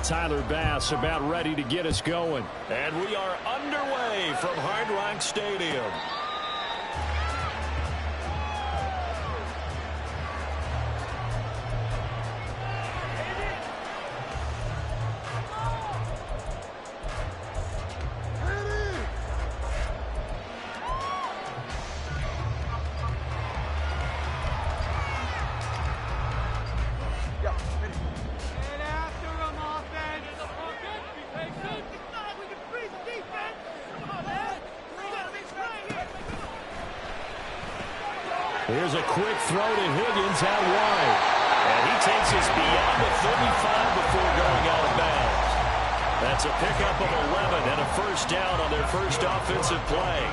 Tyler Bass about ready to get us going. And we are underway from Hard Rock Stadium. Here's a quick throw to Higgins out wide. And he takes us beyond the 35 before going out of bounds. That's a pickup of 11 and a first down on their first offensive play.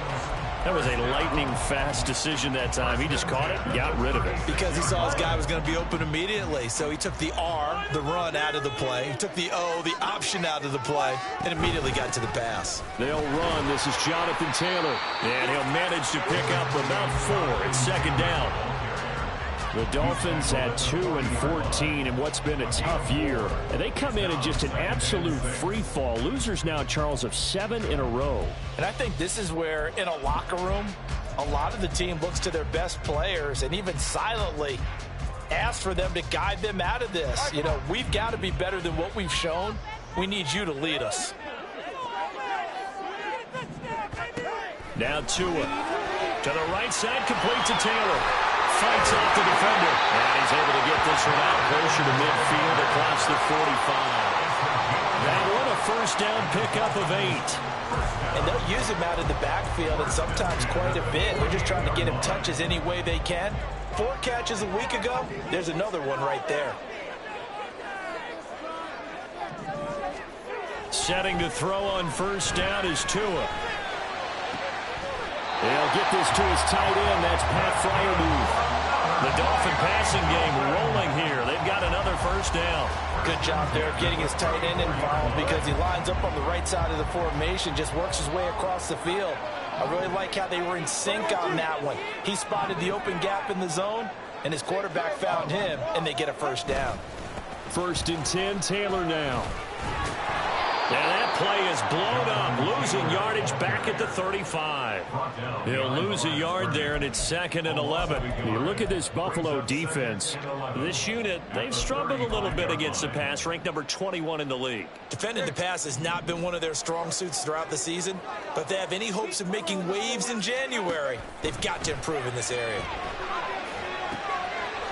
That was a lightning-fast decision that time. He just caught it and got rid of it. Because he saw his guy was going to be open immediately. So he took the R, the run, out of the play. He took the O, the option, out of the play, and immediately got to the pass. They'll run. This is Jonathan Taylor. And he'll manage to pick up about 4. It's second down. The Dolphins had 2 and 14 in what's been a tough year. And they come in just an absolute free fall. Losers now, Charles, of 7 in a row. And I think this is where, in a locker room, a lot of the team looks to their best players and even silently asks for them to guide them out of this. You know, we've got to be better than what we've shown. We need you to lead us. Now Tua. To the right side, complete to Taylor. Fights off the defender. And he's able to get this one out closer to midfield across the 45. That one a first down pickup of 8. And they'll use him out of the backfield and sometimes quite a bit. They're just trying to get him touches any way they can. 4 catches a week ago. There's another one right there. Setting to throw on first down is Tua. They'll get this to his tight end. That's Pat Freiermuth. The Dolphin passing game rolling here. They've got another first down. Good job there of getting his tight end involved because he lines up on the right side of the formation, just works his way across the field. I really like how they were in sync on that one. He spotted the open gap in the zone, and his quarterback found him, and they get a first down. First and 10, Taylor now. And that play is blown up, losing yardage back at the 35. He'll lose a yard there, and it's second and 11. You look at this Buffalo defense. This unit, they've struggled a little bit against the pass, ranked number 21 in the league. Defending the pass has not been one of their strong suits throughout the season, but if they have any hopes of making waves in January, they've got to improve in this area.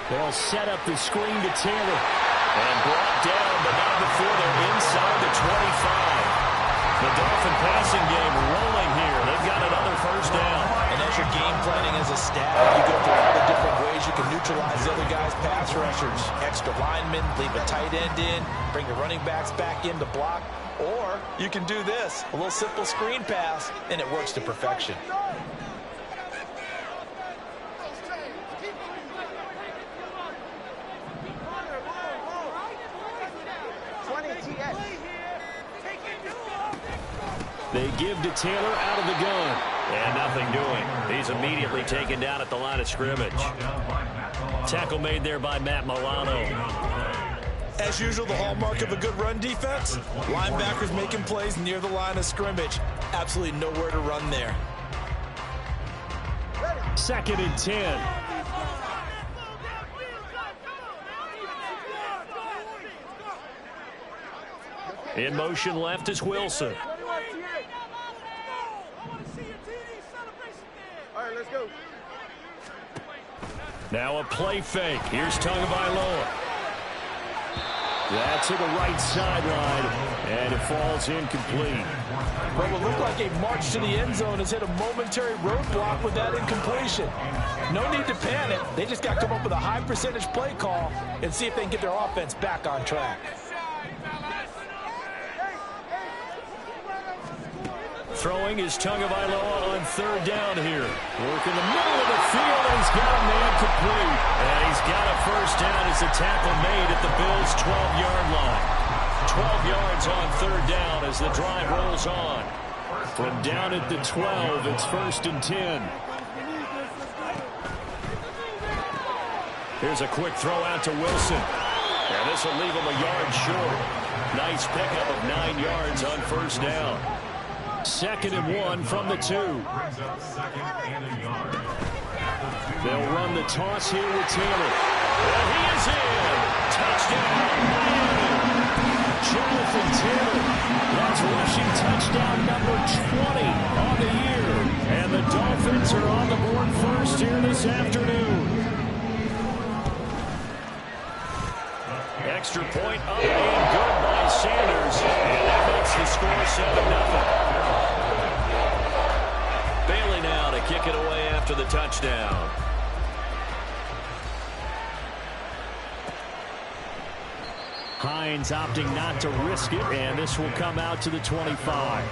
They'll set up the screen to Taylor. And brought down, but not before they're inside the 25. The Dolphin passing game rolling here. They've got another first down. And as you're game planning as a staff, you go through all the different ways you can neutralize the other guys' pass rushers. Extra linemen, leave a tight end in, bring the running backs back in to block. Or you can do this, a little simple screen pass, and it works to perfection. They give to Taylor out of the gun. And nothing doing. He's immediately taken down at the line of scrimmage. Tackle made there by Matt Milano. As usual, the hallmark of a good run defense, linebackers making plays near the line of scrimmage. Absolutely nowhere to run there. Second and 10. In motion left is Wilson. Now a play fake. Here's Tagovailoa. That's to the right sideline, and it falls incomplete. What will look like a march to the end zone has hit a momentary roadblock with that incompletion. No need to panic. They just got to come up with a high percentage play call and see if they can get their offense back on track. Throwing is Tagovailoa on third down here. Work in the middle of the field, and he's got a man complete. And he's got a first down as the tackle made at the Bills' 12-yard line. 12 yards on third down as the drive rolls on. From down at the 12, it's first and 10. Here's a quick throw out to Wilson. And this will leave him a yard short. Nice pickup of 9 yards on first down. 2nd and 1 from the 2. They'll run the toss here with Taylor. And he is in. Touchdown, Miami. Jonathan Taylor. That's rushing touchdown number 20 on the year. And the Dolphins are on the board first here this afternoon. Extra point up and good by Sanders. And that makes the score 7-0. Bailey now to kick it away after the touchdown. Hines opting not to risk it, and this will come out to the 25.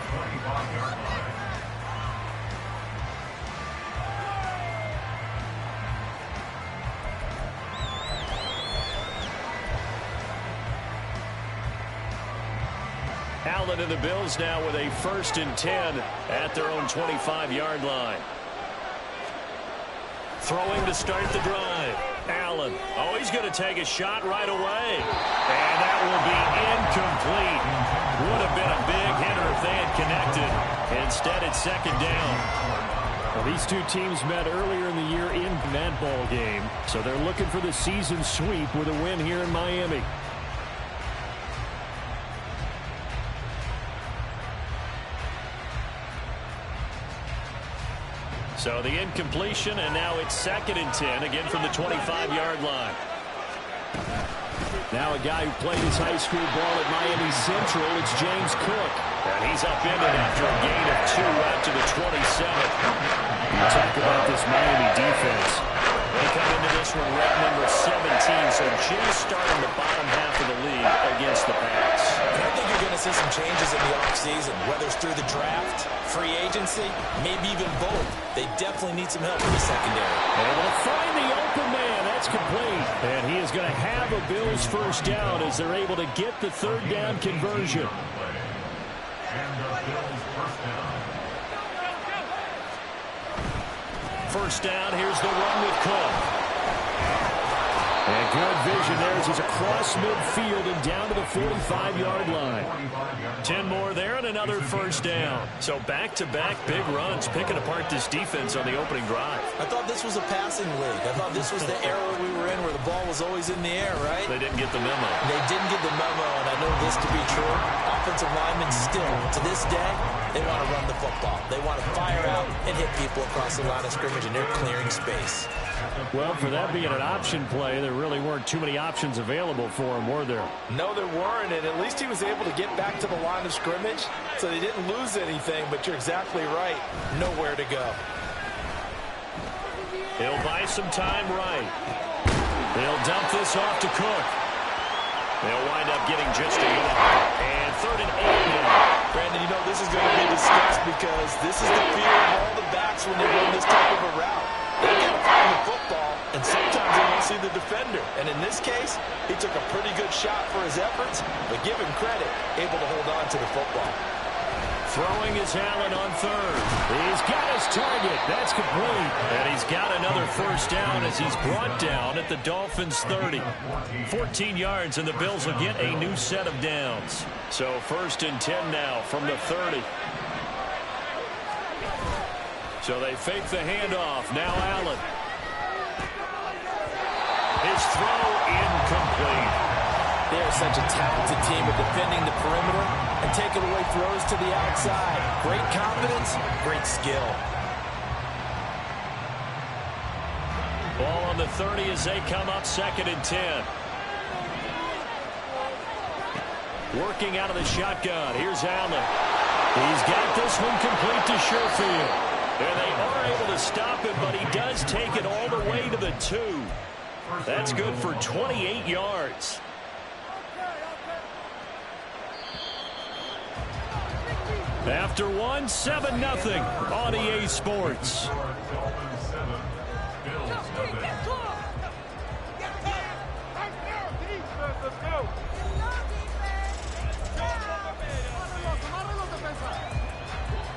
Allen and the Bills now with a 1st and 10 at their own 25-yard line. Throwing to start the drive. Allen. Oh, he's going to take a shot right away. And that will be incomplete. Would have been a big hitter if they had connected. Instead, it's 2nd down. Well, these two teams met earlier in the year in that ball game. So they're looking for the season sweep with a win here in Miami. So the incompletion, and now it's 2nd and 10, again from the 25-yard line. Now a guy who played his high school ball at Miami Central, it's James Cook. And he's upended after a gain of 2 out to the 27. You talk about this Miami defense. They come into this one ranked number 17, so just starting the bottom half of the league against the pass. I think you're going to see some changes in the offseason, whether it's through the draft, free agency, maybe even both. They definitely need some help in the secondary. Able to find the open man. That's complete. And he is going to have a Bills 1st down as they're able to get the 3rd down conversion. First down, here's the run with Cook. And good vision there as he's across midfield and down to the 45-yard line. 10 more there and another 1st down. So back-to-back big runs picking apart this defense on the opening drive. I thought this was a passing league. I thought this was the era we were in where the ball was always in the air, right? They didn't get the memo. They didn't get the memo, and I know this to be true. Offensive linemen still, to this day, they want to run the football. They want to fire out and hit people across the line of scrimmage, and they're clearing space. Well, for that being an option play, there really weren't too many options available for him, were there? No, there weren't, and at least he was able to get back to the line of scrimmage, so they didn't lose anything, but you're exactly right. Nowhere to go. He'll buy some time right. They'll dump this off to Cook. They'll wind up getting just a yard. And 3rd and 8 now. Brandon, you know this is going to be discussed because this is the fear of all the backs when they run this type of a route. They got to find the football, and sometimes they won't see the defender. And in this case, he took a pretty good shot for his efforts, but give him credit, able to hold on to the football. Throwing is Allen on 3rd. He's got his target. That's complete. And he's got another 1st down as he's brought down at the Dolphins' 30. 14 yards, and the Bills will get a new set of downs. So 1st and 10 now from the 30. So they fake the handoff. Now Allen. His throw incomplete. They are such a talented team at defending the perimeter and taking away throws to the outside. Great confidence, great skill. Ball on the 30 as they come up 2nd and 10. Working out of the shotgun. Here's Allen. He's got this one complete to Sherfield. And they are able to stop him, but he does take it all the way to the 2. That's good for 28 yards. After 1, 7-0 on EA Sports.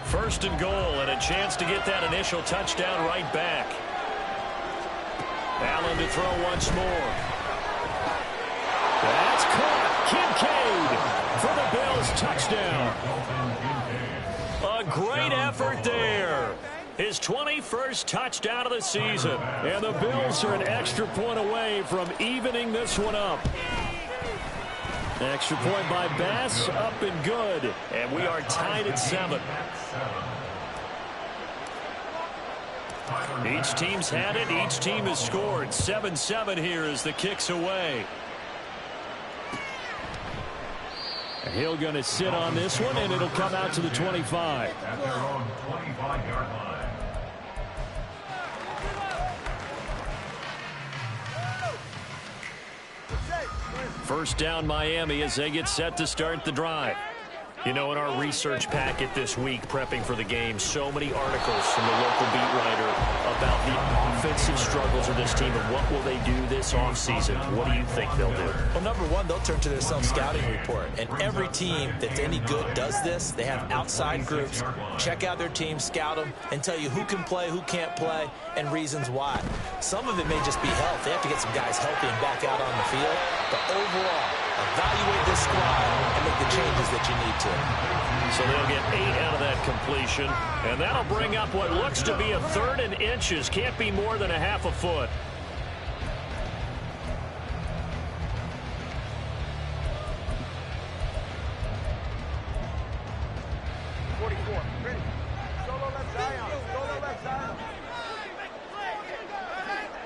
First and goal, and a chance to get that initial touchdown right back. Allen to throw once more. touchdown. A great effort there. His 21st touchdown of the season. And the Bills are an extra point away from evening this one up. Extra point by Bass, up and good. And we are tied at 7. Each team's had it. Each team has scored. 7-7 here as the kick's away. And Hill going to sit on this one, and it'll come out to the 25. First down Miami as they get set to start the drive. You know, in our research packet this week, prepping for the game, so many articles from the local beat writer about the offensive struggles of this team and what will they do this offseason. What do you think they'll do? Well, number one, they'll turn to their self-scouting report. And every team that's any good does this. They have outside groups, check out their team, scout them, and tell you who can play, who can't play, and reasons why. Some of it may just be health. They have to get some guys healthy and back out on the field. But overall, evaluate this squad and make the changes that you need to. So they'll get 8 out of that completion, and that'll bring up what looks to be a 3rd and inches. Can't be more than a half a foot.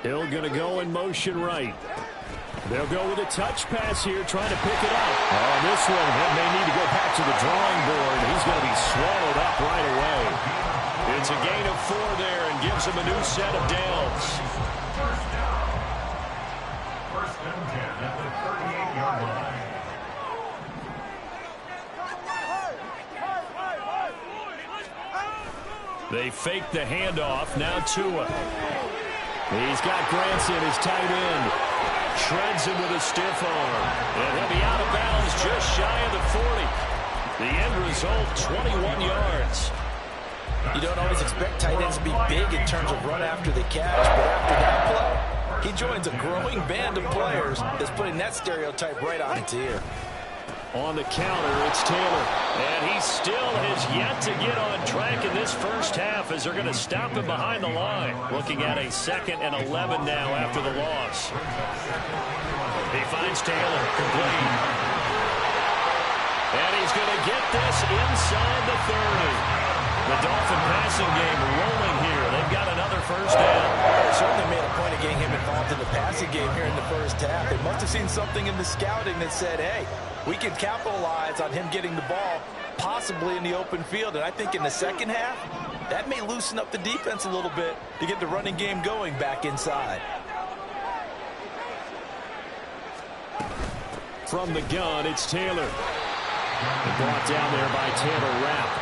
Hill going to go in motion right. They'll go with a touch pass here, trying to pick it up. On this one, he may need to go back to the drawing board. He's going to be swallowed up right away. It's a gain of 4 there and gives him a new set of downs. First and 10 at the 38-yard line. They fake the handoff. Now Tua. He's got Granson, his tight end. Shreds him with a stiff arm. And he'll be out of bounds just shy of the 40. The end result, 21 yards. You don't always expect tight ends to be big in terms of run after the catch, but after that play, he joins a growing band of players that's putting that stereotype right on its ear. On the counter, it's Taylor. And he still has yet to get on track in this first half as they're going to stop him behind the line. Looking at a 2nd and 11 now after the loss. He finds Taylor, complete. And he's going to get this inside the 30. The Dolphin passing game rolling here. They've got another first down. They certainly made a point of getting him involved in the passing game here in the first half. They must have seen something in the scouting that said, hey, we can capitalize on him getting the ball possibly in the open field. And I think in the second half, that may loosen up the defense a little bit to get the running game going back inside. From the gun, it's Taylor. Brought down there by Taylor Rapp.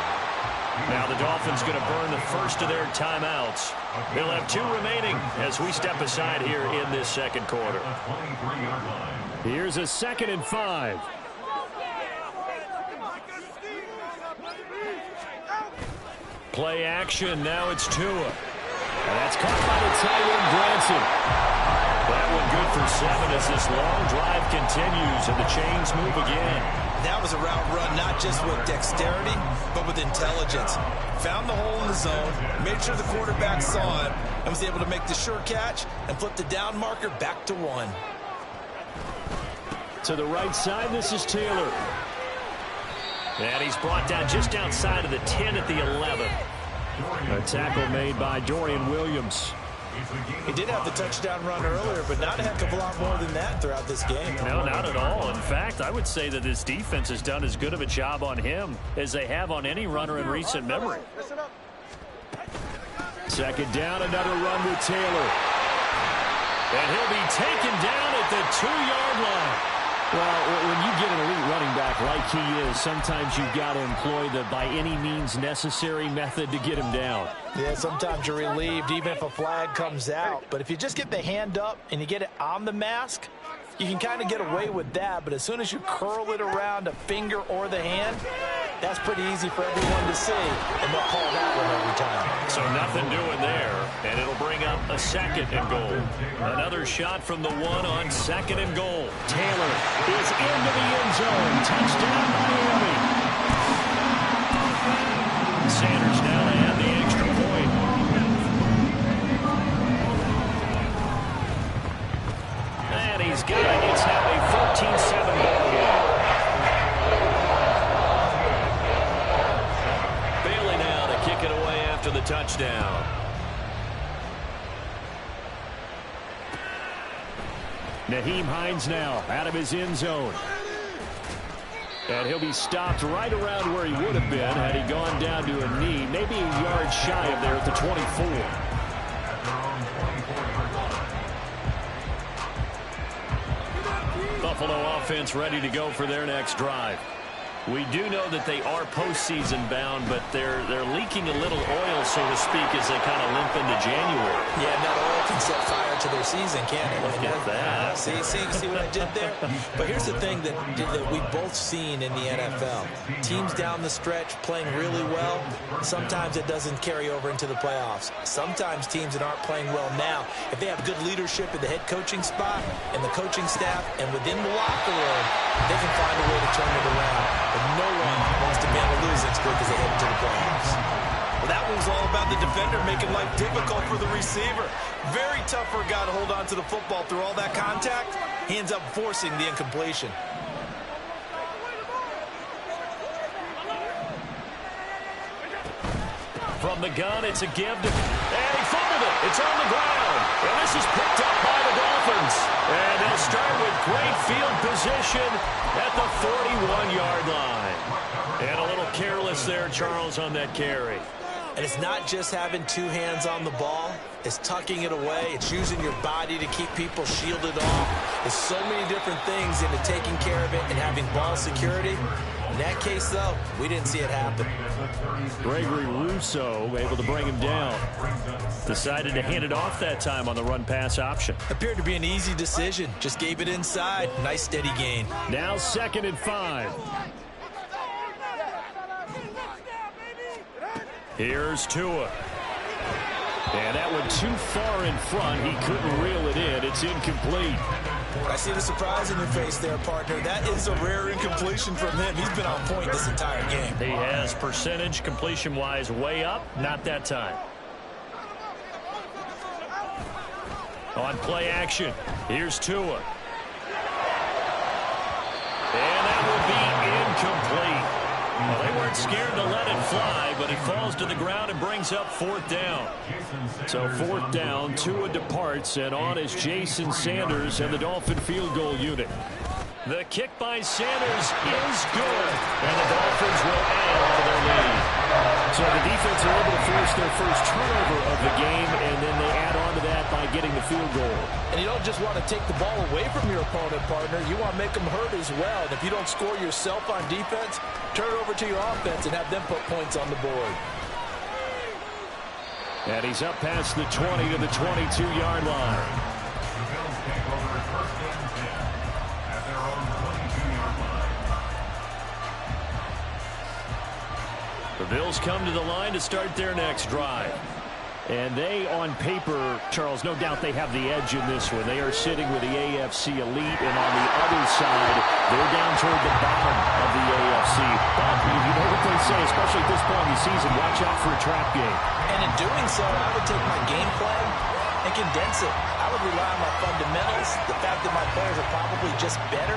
Now the Dolphins going to burn the first of their timeouts. They'll have 2 remaining as we step aside here in this second quarter. Here's a 2nd and 5. Play action. Now it's Tua. And that's caught by the tight end, Granson. That one good for 7 as this long drive continues and the chains move again. That was a route run not just with dexterity, but with intelligence. Found the hole in the zone, made sure the quarterback saw it, and was able to make the sure catch and flip the down marker back to 1. To the right side, this is Taylor. And he's brought down just outside of the 10 at the 11. A tackle made by Dorian Williams. He did have the touchdown run earlier, but not a heck of a lot more than that throughout this game. No, not at all. In fact, I would say that this defense has done as good of a job on him as they have on any runner in recent memory. Second down, another run with Taylor. And he'll be taken down at the 2-yard line. Well, when you get an elite running back like he is, sometimes you've got to employ the by any means necessary method to get him down. Yeah, sometimes you're relieved even if a flag comes out. But if you just get the hand up and you get it on the mask, you can kind of get away with that. But as soon as you curl it around a finger or the hand, that's pretty easy for everyone to see, and they'll call that one every time. So nothing doing there, and it'll bring up a 2nd and goal. Another shot from the 1 on 2nd and goal. Taylor is into the end zone. Touchdown, Miami. touchdown. Nyheim Hines now out of his end zone. And he'll be stopped right around where he would have been had he gone down to a knee, maybe a yard shy of there at the 24. Buffalo offense ready to go for their next drive. We do know that they are postseason bound, but they're leaking a little oil, so to speak, as they kind of limp into January. Yeah, and that oil can set fire to their season, can't it? Look at that. See what I did there? But here's the thing that we've both seen in the NFL. Teams down the stretch playing really well, sometimes it doesn't carry over into the playoffs. Sometimes teams that aren't playing well now, if they have good leadership at the head coaching spot and the coaching staff and within the locker room, they can find a way to turn it around. But no one wants to be on the losing streak as they head into the playoffs. Well, that one's all about the defender making life difficult for the receiver. Very tough for a guy to hold on to the football through all that contact. He ends up forcing the incompletion. From the gun, it's a give to... And he fumbled it. It's on the ground. And this is picked up by the Dolphins. And they'll start with great field position at the 41-yard line. And a little careless there, Charles, on that carry. And it's not just having two hands on the ball. It's tucking it away. It's using your body to keep people shielded off. There's so many different things into taking care of it and having ball security. In that case, though, we didn't see it happen. Gregory Rousseau able to bring him down. Decided to hand it off that time on the run-pass option. Appeared to be an easy decision. Just gave it inside. Nice, steady gain. Now 2nd and 5. Here's Tua. And that one too far in front. He couldn't reel it in. It's incomplete. I see the surprise in your face there, partner. That is a rare incompletion from him. He's been on point this entire game. He has percentage completion-wise way up. Not that time. On play action, here's Tua. And that will be incomplete. Well, they weren't scared to let it fly, but it falls to the ground and brings up 4th down. So 4th down, Tua departs, and on is Jason Sanders and the Dolphin field goal unit. The kick by Sanders is good, and the Dolphins will add on to their lead. So the defense are able to force their first turnover of the game, and then they add on to that by getting the field goal. And you don't just want to take the ball away from your opponent, partner. You want to make them hurt as well. And if you don't score yourself on defense, turn it over to your offense and have them put points on the board. And he's up past the 20 to the 22-yard line. The Bills come to the line to start their next drive. And they, on paper, Charles, no doubt they have the edge in this one. They are sitting with the AFC elite, and on the other side, they're down toward the bottom of the AFC. But you know what they say, especially at this point in the season, watch out for a trap game. And in doing so, I would take my game plan and condense it. I would rely on my fundamentals, the fact that my players are probably just better,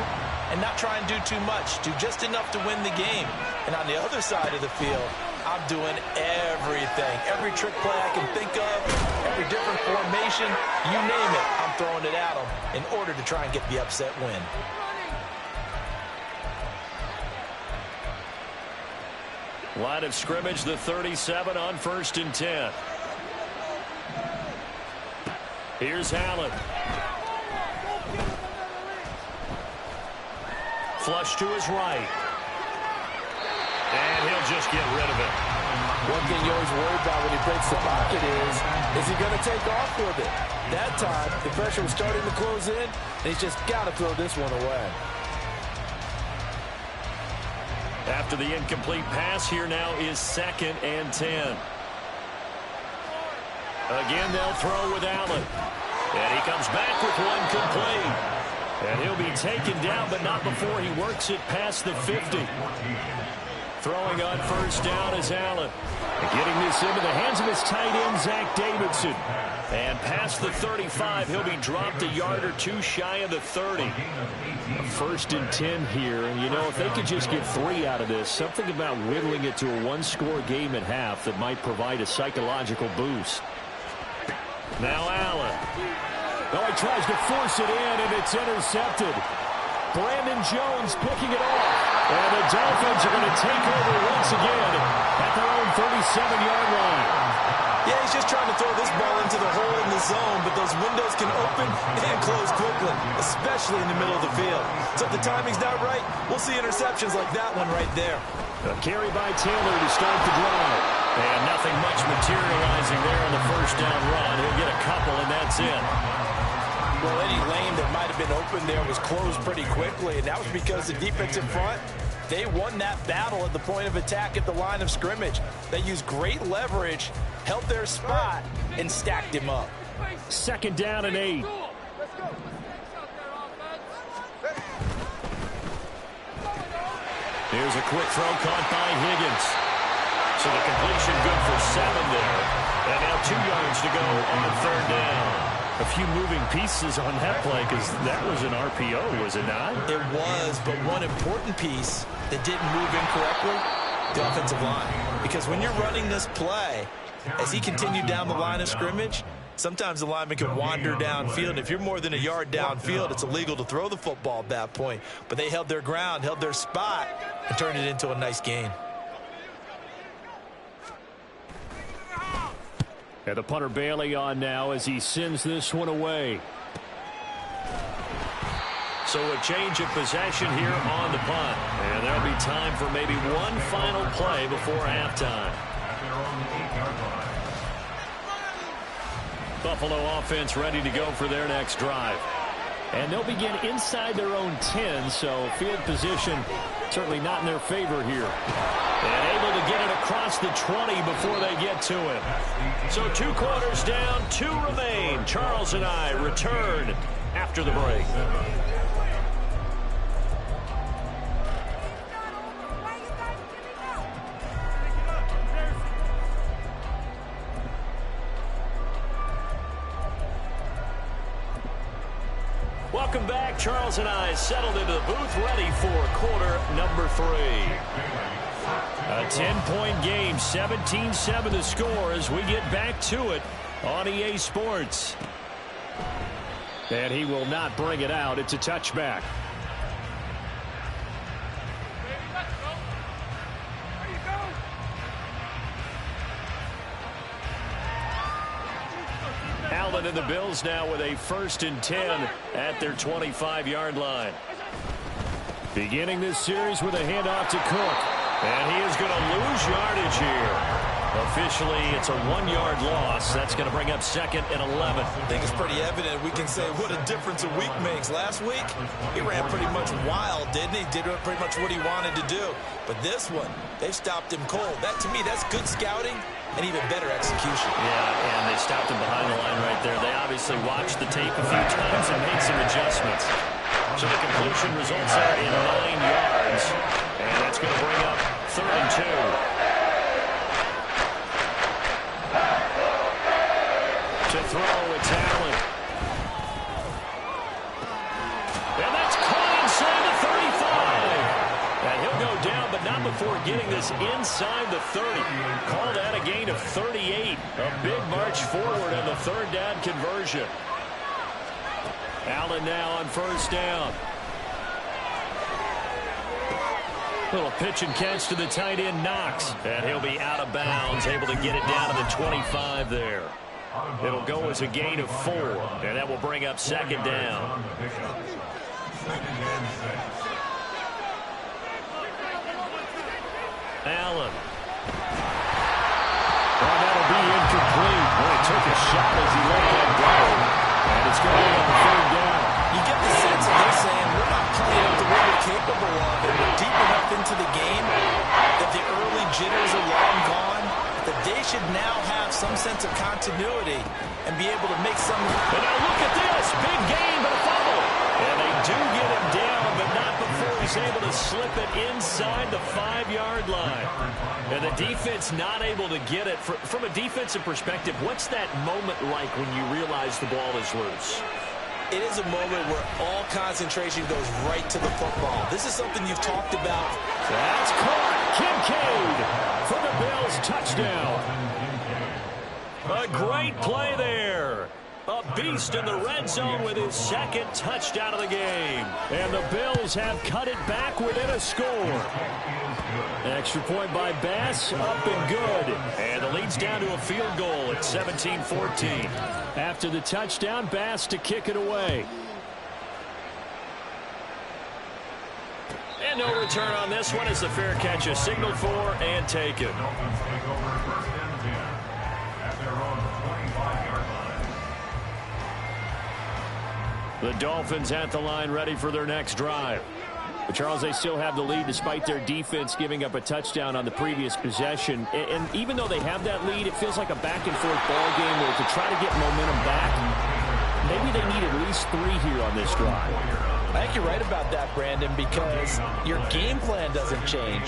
and not try and do too much, do just enough to win the game. And on the other side of the field, I'm doing everything. Every trick play I can think of, every different formation, you name it, I'm throwing it at them in order to try and get the upset win. Line of scrimmage, the 37 on 1st and 10. Here's Allen. Flush to his right. And he'll just get rid of it. One thing you always worry about when he breaks the pocket is he going to take off with it? That time, the pressure was starting to close in, and he's just got to throw this one away. After the incomplete pass, here now is 2nd and 10. Again, they'll throw with Allen. And he comes back with one complete. And he'll be taken down, but not before he works it past the 50. Throwing on 1st down is Allen. And getting this into the hands of his tight end, Zach Davidson. And past the 35, he'll be dropped a yard or two shy of the 30. A 1st and 10 here. And, you know, if they could just get 3 out of this, something about whittling it to a 1-score game at half that might provide a psychological boost. Now Allen. Oh, he tries to force it in, and it's intercepted. Brandon Jones picking it off. And the Dolphins are going to take over once again at their own 37-yard line. Yeah, he's just trying to throw this ball into the hole in the zone, but those windows can open and close quickly, especially in the middle of the field. So if the timing's not right, we'll see interceptions like that one right there. A carry by Taylor to start the drive. And nothing much materializing there on the first down run. He'll get a couple, and that's it. Well, any lane that might have been open there was closed pretty quickly, and that was because the defensive front, they won that battle at the point of attack at the line of scrimmage. They used great leverage, held their spot, and stacked him up. 2nd down and 8. Here's a quick throw caught by Higgins. So the completion good for 7 there. And now 2 yards to go on 3rd down. A few moving pieces on that play because that was an RPO, was it not? It was, but one important piece that didn't move incorrectly, the offensive line. Because when you're running this play, as he continued down the line of scrimmage, sometimes the lineman can wander downfield. And if you're more than a yard downfield, it's illegal to throw the football at that point. But they held their ground, held their spot, and turned it into a nice gain. And the punter Bailey on now as he sends this one away. So a change of possession here on the punt. And there'll be time for maybe one final play before halftime. Buffalo offense ready to go for their next drive. And they'll begin inside their own 10, so field position certainly not in their favor here. And able to get it across the 20 before they get to it. So 2 quarters down, 2 remain. Charles and I return after the break. Welcome back. Charles and I settled into the booth, ready for quarter number 3. A 10-point game, 17-7 the score as we get back to it on EA Sports. And he will not bring it out. It's a touchback. Allen and the Bills now with a 1st and 10 at their 25-yard line. Beginning this series with a handoff to Cook. And he is going to lose yardage here. Officially, it's a 1-yard loss. That's going to bring up 2nd and 11. I think it's pretty evident. We can say what a difference a week makes. Last week, he ran pretty much wild, didn't he? Did pretty much what he wanted to do. But this one, they stopped him cold. That, to me, that's good scouting and even better execution. Yeah, and they stopped him behind the line right there. They obviously watched the tape a few times and made some adjustments. So the completion results out in 9 yards. And that's going to bring up 3rd and 2. To throw, it's Allen. And that's caught inside the 35. And he'll go down, but not before getting this inside the 30. Called out a gain of 38. A big march forward on the 3rd down conversion. Allen now on 1st down. Little pitch and catch to the tight end, Knox. And he'll be out of bounds, able to get it down to the 25 there. It'll go as a gain of 4, and that will bring up 2nd down. Allen. Well, that'll be incomplete. Well, he took a shot as he let that go. And it's going to be on the 3rd down. You get the sense that they're saying we're not playing up to what we're capable of, and we're deep enough into the game that the early jitters are long gone, that they should now have some sense of continuity and be able to make some. And now look at this. Big gain, but a fumble. And they do get him down, but not before he he's able to slip it inside the 5-yard line. And the defense not able to get it. From a defensive perspective, what's that moment like when you realize the ball is loose? It is a moment where all concentration goes right to the football. This is something you've talked about. That's caught. Kincaid for the Bills, touchdown. A great play there. A beast in the red zone with his second touchdown of the game. And the Bills have cut it back within a score. Extra point by Bass, up and good. And the lead's down to a field goal at 17-14. After the touchdown, Bass to kick it away. And no return on this one as the fair catch is signaled for and taken. The Dolphins at the line ready for their next drive. But Charles, they still have the lead despite their defense giving up a touchdown on the previous possession. And even though they have that lead, it feels like a back-and-forth ball game where to try to get momentum back, maybe they need at least 3 here on this drive. I think you're right about that, Brandon, because your game plan doesn't change.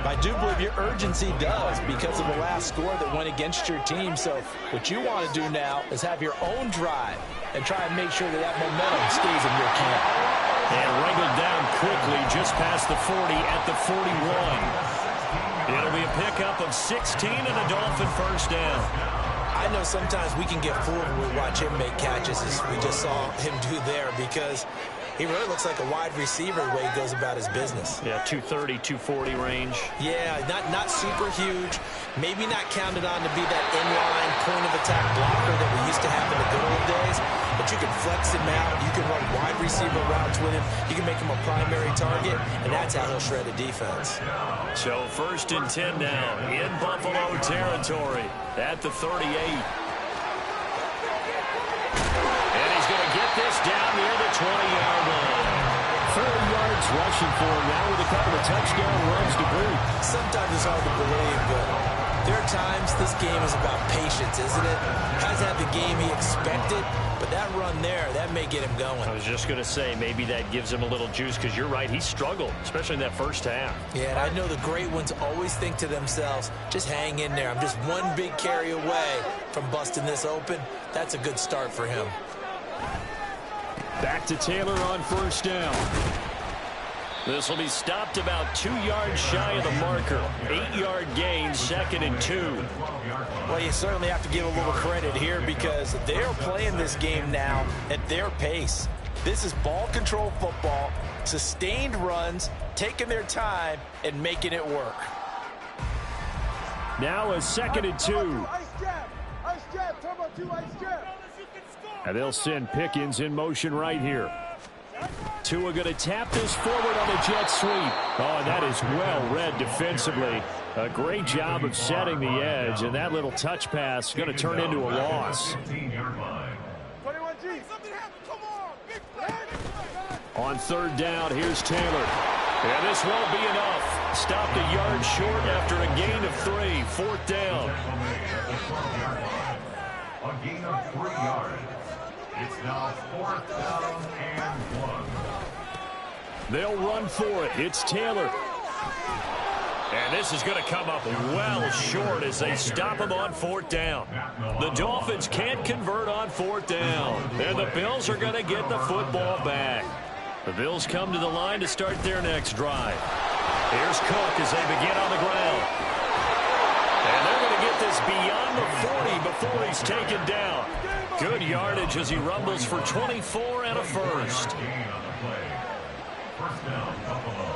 I do believe your urgency does because of the last score that went against your team. So what you want to do now is have your own drive and try and make sure that that momentum stays in your camp. And wriggled down quickly just past the 40 at the 41. It'll be a pickup of 16 and a Dolphin first down. I know sometimes we can get fooled when we watch him make catches, as we just saw him do there, because he really looks like a wide receiver the way he goes about his business. Yeah, 230, 240 range. Yeah, not super huge. Maybe not counted on to be that inline point-of-attack blocker that we used to have in the good old days. But you can flex him out. You can run wide receiver routes with him. You can make him a primary target, and that's how he'll shred a defense. So first and 10 now in Buffalo territory at the 38. And he's going to get this down near the 20-yard line. 30 yards rushing for him now with a couple of touchdown runs to boot. Sometimes it's hard to believe, but there are times this game is about patience, isn't it? Hasn't had the game he expected, but that run there, that may get him going. I was just going to say, maybe that gives him a little juice, because you're right, he struggled, especially in that first half. Yeah, and I know the great ones always think to themselves, just hang in there. I'm just one big carry away from busting this open. That's a good start for him. Back to Taylor on first down. This will be stopped about 2 yards shy of the marker. 8-yard gain, 2nd and 2. Well, you certainly have to give a little credit here because they're playing this game now at their pace. This is ball control football, sustained runs, taking their time, and making it work. Now a 2nd and 2. And they'll send Pickens in motion right here. Tua going to tap this forward on a jet sweep. Oh, and that is well read defensively. A great job of setting the edge, and that little touch pass going to turn into a loss. On third down, here's Taylor. And this won't be enough. Stopped a yard short after a gain of 3. 4th down. A gain of 3 yards. It's now 4th down and 1. They'll run for it. It's Taylor. And this is going to come up well short as they stop him on 4th down. The Dolphins can't convert on 4th down. And the Bills are going to get the football back. The Bills come to the line to start their next drive. Here's Cook as they begin on the ground. And they're going to get this beyond the 40 before he's taken down. Good yardage as he rumbles for 24 and a first. First down, Buffalo.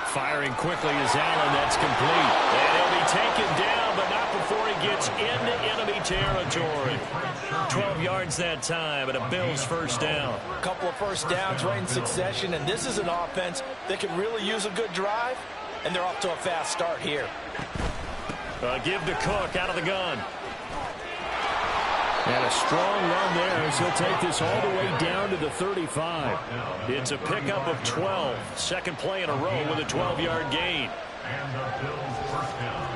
Firing quickly is Allen. That's complete. And he'll be taken down, but not before he gets into enemy territory. 12 yards that time, and a Bills first down. A couple of first downs right in succession, and this is an offense that can really use a good drive, and they're off to a fast start here. Give to Cook out of the gun. And a strong run there as he'll take this all the way down to the 35. It's a pickup of 12. Second play in a row with a 12-yard gain. And the Bills first down.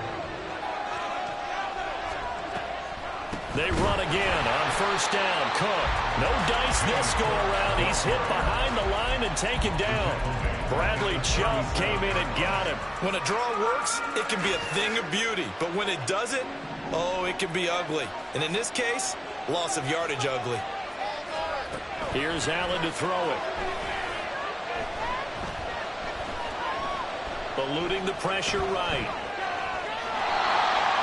They run again on first down. Cook. No dice this go around. He's hit behind the line and taken down. Bradley Chubb came in and got him. When a draw works, it can be a thing of beauty. But when it doesn't, oh, it can be ugly. And in this case, loss of yardage ugly. Here's Allen to throw it. Eluding the pressure right.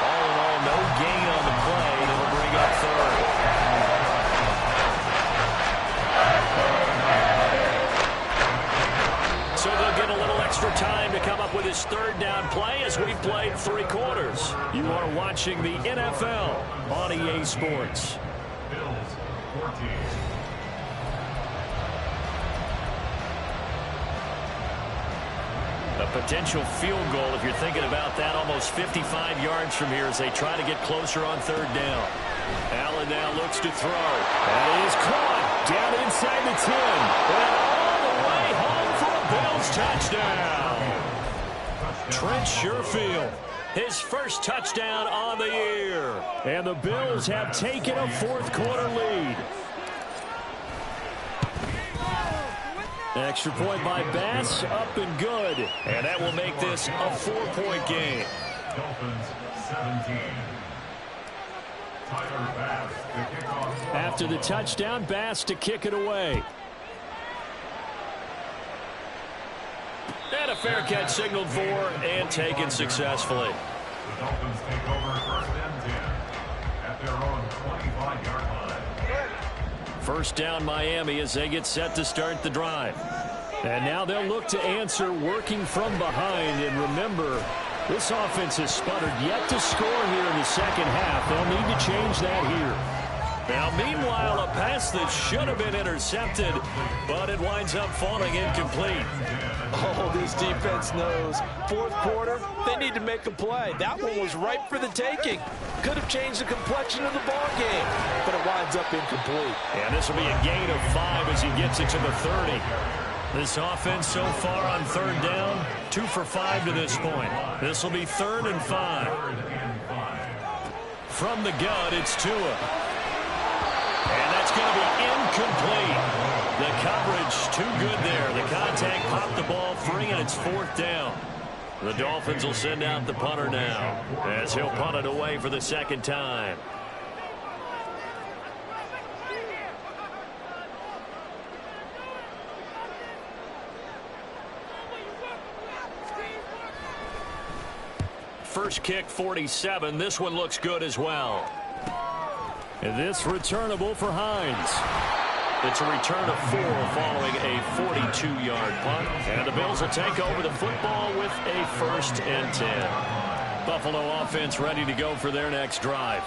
All in all, no gain on the play. It'll bring up third. So they'll get a little extra time to come up with his third down play as we've played 3 quarters. You are watching the NFL on EA Sports. Bills 14. A potential field goal, if you're thinking about that, almost 55 yards from here as they try to get closer on third down. Allen now looks to throw. That is caught down inside the 10. And all the way home for a Bills touchdown. Trent Sherfield, his first touchdown on the year. And the Bills have taken a fourth-quarter lead. Extra point by Bass, up and good. And that will make this a 4-point game. Dolphins 17. Tyler Bass to kick off. After the touchdown, Bass to kick it away. And a fair catch signaled for and taken successfully. The Dolphins take over first and 10 at their own 25-yard line. First down Miami as they get set to start the drive. And now they'll look to answer working from behind. And remember, this offense has sputtered yet to score here in the second half. They'll need to change that here. Now, meanwhile, a pass that should have been intercepted, but it winds up falling incomplete. Oh, this defense knows. Fourth quarter, they need to make a play. That one was ripe for the taking. Could have changed the complexion of the ball game, but it winds up incomplete. And this will be a gain of 5 as he gets it to the 30. This offense so far on third down, 2 for 5 to this point. This will be 3rd and 5. From the gun, it's Tua. And that's going to be incomplete. The coverage too good there. The contact popped the ball free, and it's 4th down. The Dolphins will send out the punter now as he'll punt it away for the 2nd time. First kick, 47. This one looks good as well. And this returnable for Hines. It's a return of 4 following a 42-yard punt. And the Bills will take over the football with a 1st and 10. Buffalo offense ready to go for their next drive.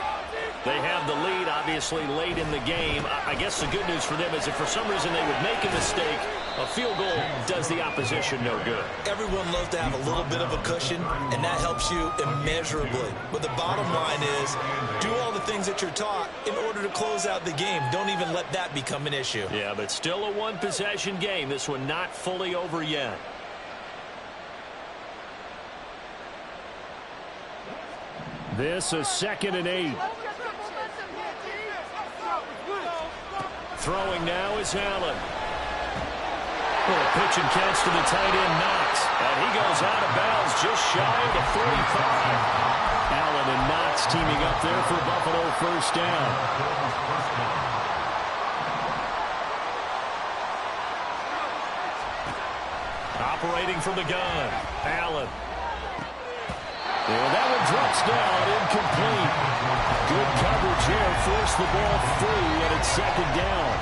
They have the lead, obviously, late in the game. I guess the good news for them is if for some reason they would make a mistake, a field goal does the opposition no good. Everyone loves to have a little bit of a cushion, and that helps you immeasurably. But the bottom line is, do all the things that you're taught in order to close out the game. Don't even let that become an issue. Yeah, but still a one-possession game. This one not fully over yet. This is 2nd and 8. Throwing now is Allen. A pitch and catch to the tight end, Knox. And he goes out of bounds just shy of the 45. Allen and Knox teaming up there for Buffalo first down. Operating from the gun, Allen. And that one drops down, incomplete. Good coverage here, forced the ball free, and it's 2nd down.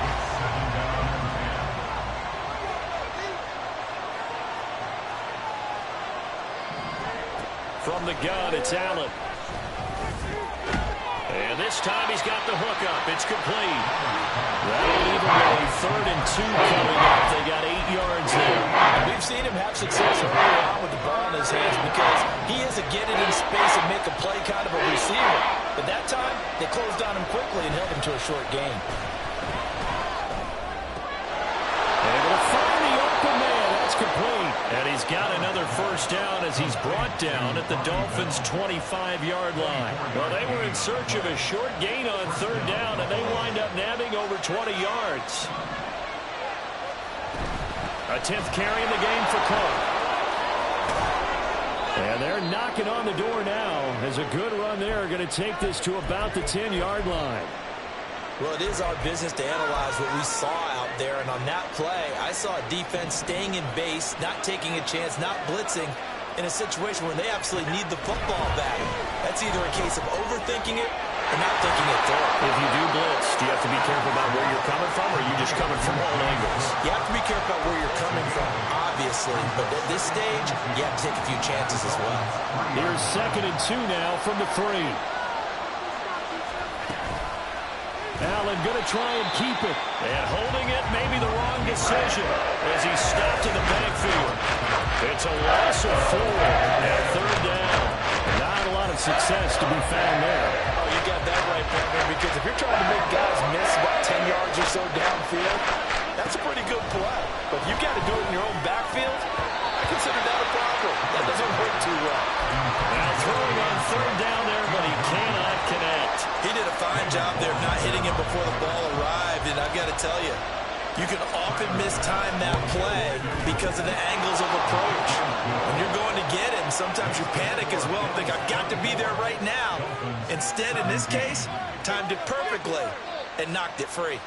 From the gun, it's Allen. And this time he's got the hook up. It's complete. That'll leave him with a 3rd and 2 coming up. They got 8 yards there. We've seen him have success early on with the ball in his hands because he is a get it in space and make a play kind of a receiver. But that time, they closed on him quickly and held him to a short gain. Able to find the open man. That's complete. And he's got another first down as he's brought down at the Dolphins' 25-yard line. Well, they were in search of a short gain on third down, and they wind up nabbing over 20 yards. A 10th carry in the game for Cook. And they're knocking on the door now as a good run there are going to take this to about the 10-yard line. Well, it is our business to analyze what we saw out there, and on that play, I saw a defense staying in base, not taking a chance, not blitzing, in a situation where they absolutely need the football back. That's either a case of overthinking it or not thinking it through. If you do blitz, do you have to be careful about where you're coming from, or are you just coming from all angles? You have to be careful about where you're coming from, obviously, but at this stage, you have to take a few chances as well. Here's 2nd and 2 now from the 3. Allen going to try and keep it. And holding it may be the wrong decision as he stopped in the backfield. It's a loss of 4 at third down. Not a lot of success to be found there. Oh, you got that right, partner, because if you're trying to make guys miss about 10 yards or so downfield, that's a pretty good play. But if you've got to do it in your own backfield, I consider that a problem. That doesn't work too well. Now throwing on third down there, but he cannot connect. He did a fine job there of not hitting him before the ball arrived, and I've got to tell you, you can often mistime that play because of the angles of approach. When you're going to get him, sometimes you panic as well and think, I've got to be there right now. Instead, in this case, timed it perfectly and knocked it free.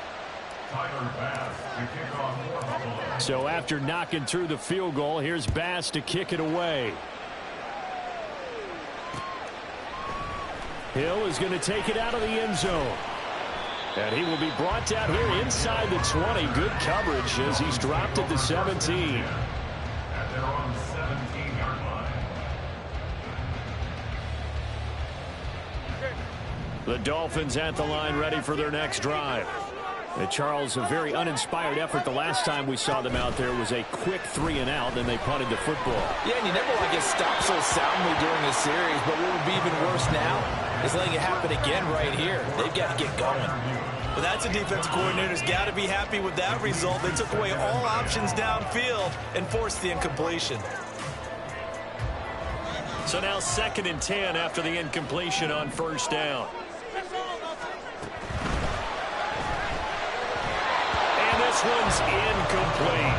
So after knocking through the field goal, here's Bass to kick it away. Hill is going to take it out of the end zone. And he will be brought down here inside the 20. Good coverage as he's dropped at the 17. And they're on the 17-yard line. The Dolphins at the line ready for their next drive. And Charles, a very uninspired effort the last time we saw them out there was a quick 3-and-out, and they punted the football. Yeah, and you never want to get stopped so soundly during a series, but what would be even worse now is letting it happen again right here. They've got to get going. But that's a defensive coordinator's got to be happy with that result. They took away all options downfield and forced the incompletion. So now 2nd and 10 after the incompletion on first down. This one's incomplete.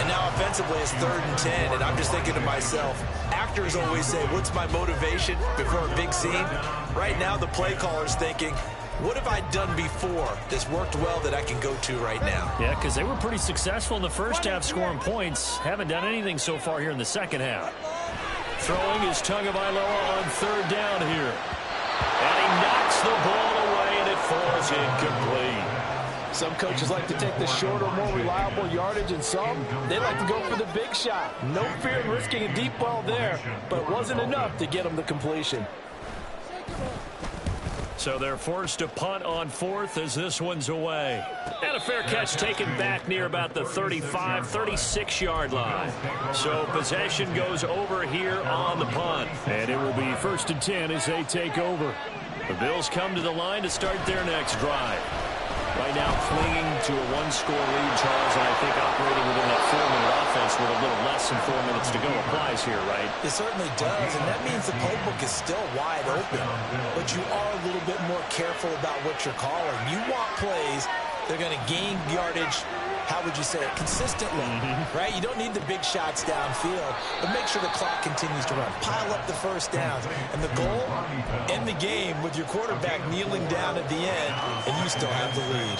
And now offensively it's 3rd and 10, and I'm just thinking to myself, actors always say, what's my motivation before a big scene? Right now the play caller's thinking, what have I done before that's worked well that I can go to right now? Yeah, because they were pretty successful in the first half scoring points. Haven't done anything so far here in the second half. Throwing is Tagovailoa on third down here. And he knocks the ball away, and it falls incomplete. Some coaches like to take the shorter, more reliable yardage, and some, they like to go for the big shot. No fear in risking a deep ball there, but it wasn't enough to get them the completion. So they're forced to punt on 4th as this one's away. And a fair catch taken back near about the 35, 36-yard line. So possession goes over here on the punt. And it will be 1st and 10 as they take over. The Bills come to the line to start their next drive. Right now clinging to a 1-score lead, Charles, and I think operating within that 4-minute offense with a little less than 4 minutes to go applies here, right? It certainly does, and that means the playbook is still wide open. But you are a little bit more careful about what you're calling. You want plays that are going to gain yardage, how would you say it, consistently, right? You don't need the big shots downfield, but make sure the clock continues to run. Pile up the first downs. And the goal, end the game with your quarterback kneeling down at the end, and you still have the lead.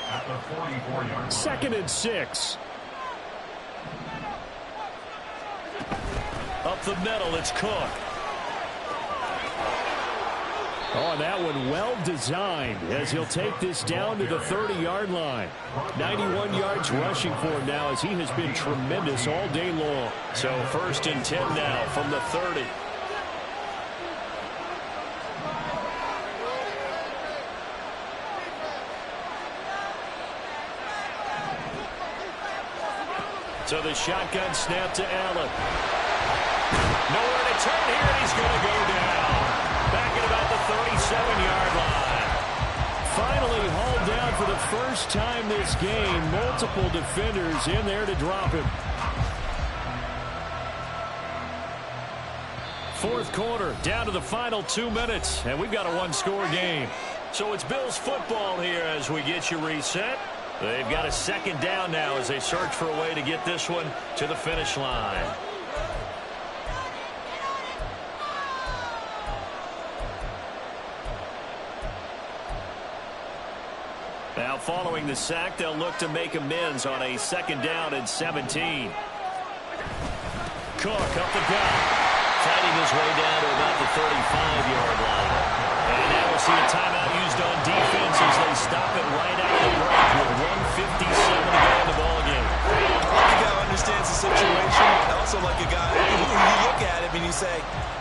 At the 44-yard 2nd and 6. Up the middle, it's Cook. Oh, and that one well designed as he'll take this down to the 30-yard line. 91 yards rushing for him now as he has been tremendous all day long. So 1st and 10 now from the 30. So the shotgun snap to Allen. Nowhere to turn here, and he's going to go down. Back at about the 37-yard line. Finally hauled down for the first time this game. Multiple defenders in there to drop him. Fourth quarter, down to the final 2 minutes, and we've got a one-score game. So it's Bills football here as we get you reset. They've got a second down now as they search for a way to get this one to the finish line. Now following the sack, they'll look to make amends on a second down and 17. Cook up the gut, fighting his way down to about the 35-yard line. And now we'll see a timeout used on defense as they stop it right out of the break with 1:57 to go in the ballgame. Like a guy who understands the situation, and also like a guy who you look at him and you say,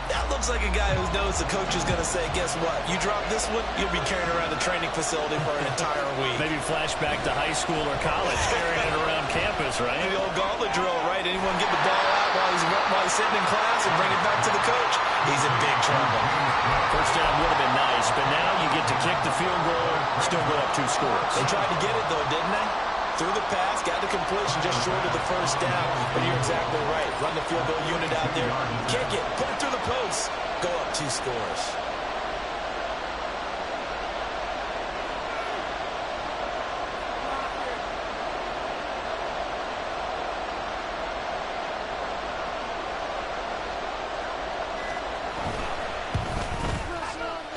that looks like a guy who knows the coach is going to say, guess what? You drop this one, you'll be carrying around the training facility for an entire week. Maybe flashback to high school or college, carrying it around campus, right? The old gauntlet drill, right? Anyone get the ball out while he's sitting in class and bring it back to the coach? He's in big trouble. First down would have been nice, but now you get to kick the field goal, still go up 2 scores. They tried to get it, though, didn't they? Through the pass, got the completion just short of the first down. But you're exactly right. Run the field goal unit out there. Kick it. Put it through the post. Go up 2 scores.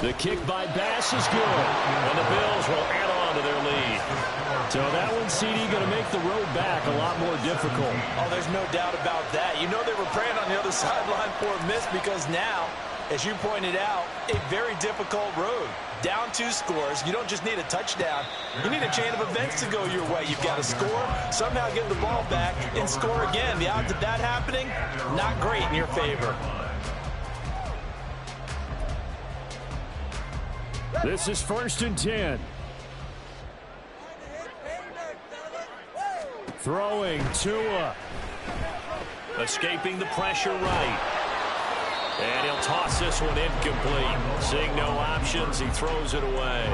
The kick by Bass is good, and the Bills will add on to their lead. So that one, CD, going to make the road back a lot more difficult. Oh, there's no doubt about that. You know they were praying on the other sideline for a miss because now, as you pointed out, a very difficult road. Down 2 scores. You don't just need a touchdown. You need a chain of events to go your way. You've got to score, somehow get the ball back, and score again. The odds of that happening, not great in your favor. This is 1st and 10. Throwing Tua. Escaping the pressure right. And he'll toss this one incomplete. Seeing no options, he throws it away.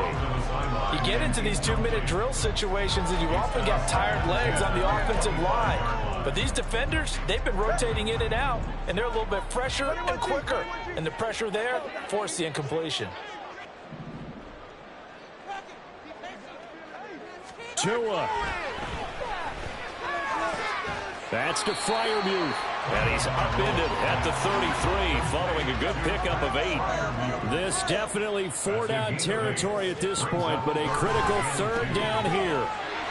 You get into these 2-minute drill situations and you often got tired legs on the offensive line. But these defenders, they've been rotating in and out, and they're a little bit fresher and quicker. And the pressure there forced the incompletion. Tua. That's to Freiermuth. And he's upended at the 33 following a good pickup of 8. This definitely 4-down territory at this point, but a critical 3rd down here.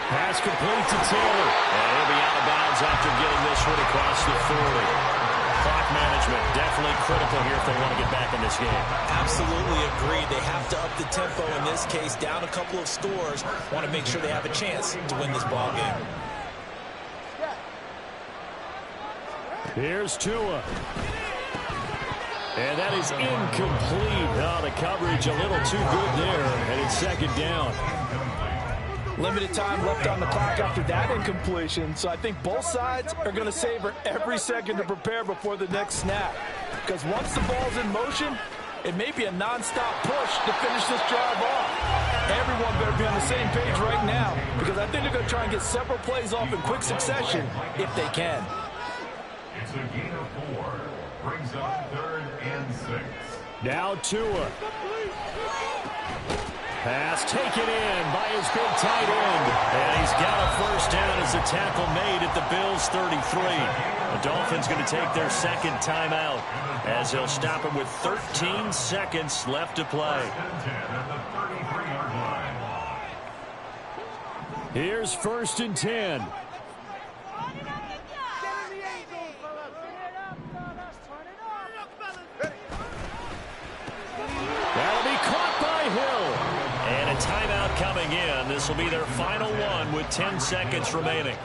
Pass complete to Taylor. And he'll be out of bounds after getting this one across the 40. Clock management definitely critical here if they want to get back in this game. Absolutely agreed. They have to up the tempo in this case, down a couple of scores. Want to make sure they have a chance to win this ball game. Here's Tua. And that is incomplete. Oh, the coverage a little too good there, and it's 2nd down. Limited time left on the clock after that incompletion, so I think both sides are going to savor every second to prepare before the next snap. Because once the ball's in motion, it may be a nonstop push to finish this drive off. Everyone better be on the same page right now, because I think they're going to try and get several plays off in quick succession if they can. It's a gain of 4. Brings up 3rd and 6. Now Tua. Pass taken in by his big tight end. And he's got a first down as a tackle made at the Bills' 33. The Dolphins going to take their 2nd timeout as they'll stop him with 13 seconds left to play. Here's 1st and 10. That'll be caught by Hill. And a timeout coming in. This will be their final one with 10 seconds remaining.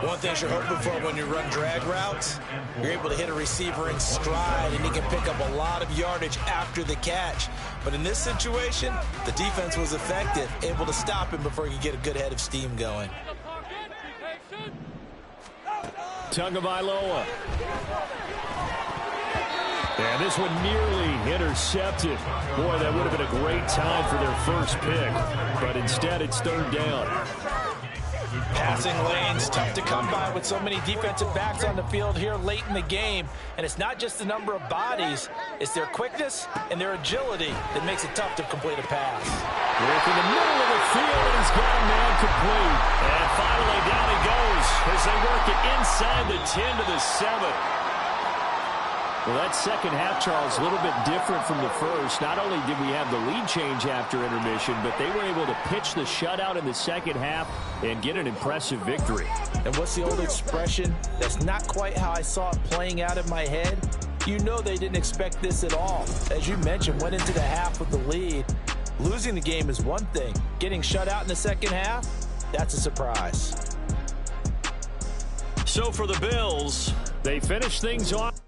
One thing you're hoping for when you run drag routes, you're able to hit a receiver in stride, and he can pick up a lot of yardage after the catch. But in this situation, the defense was effective, able to stop him before he could get a good head of steam going. Tagovailoa. And this one nearly intercepted. Boy, that would have been a great time for their first pick. But instead, it's 3rd down. Passing lanes, tough to come by with so many defensive backs on the field here late in the game. And it's not just the number of bodies, it's their quickness and their agility that makes it tough to complete a pass. Work in the middle of the field, and he's got a man complete. And finally down he goes as they work it inside the 10 to the 7. Well, that second half, Charles, a little bit different from the first. Not only did we have the lead change after intermission, but they were able to pitch the shutout in the second half and get an impressive victory. And what's the old expression? That's not quite how I saw it playing out in my head. You know they didn't expect this at all. As you mentioned, went into the half with the lead. Losing the game is one thing. Getting shut out in the second half, that's a surprise. So for the Bills, they finish things off.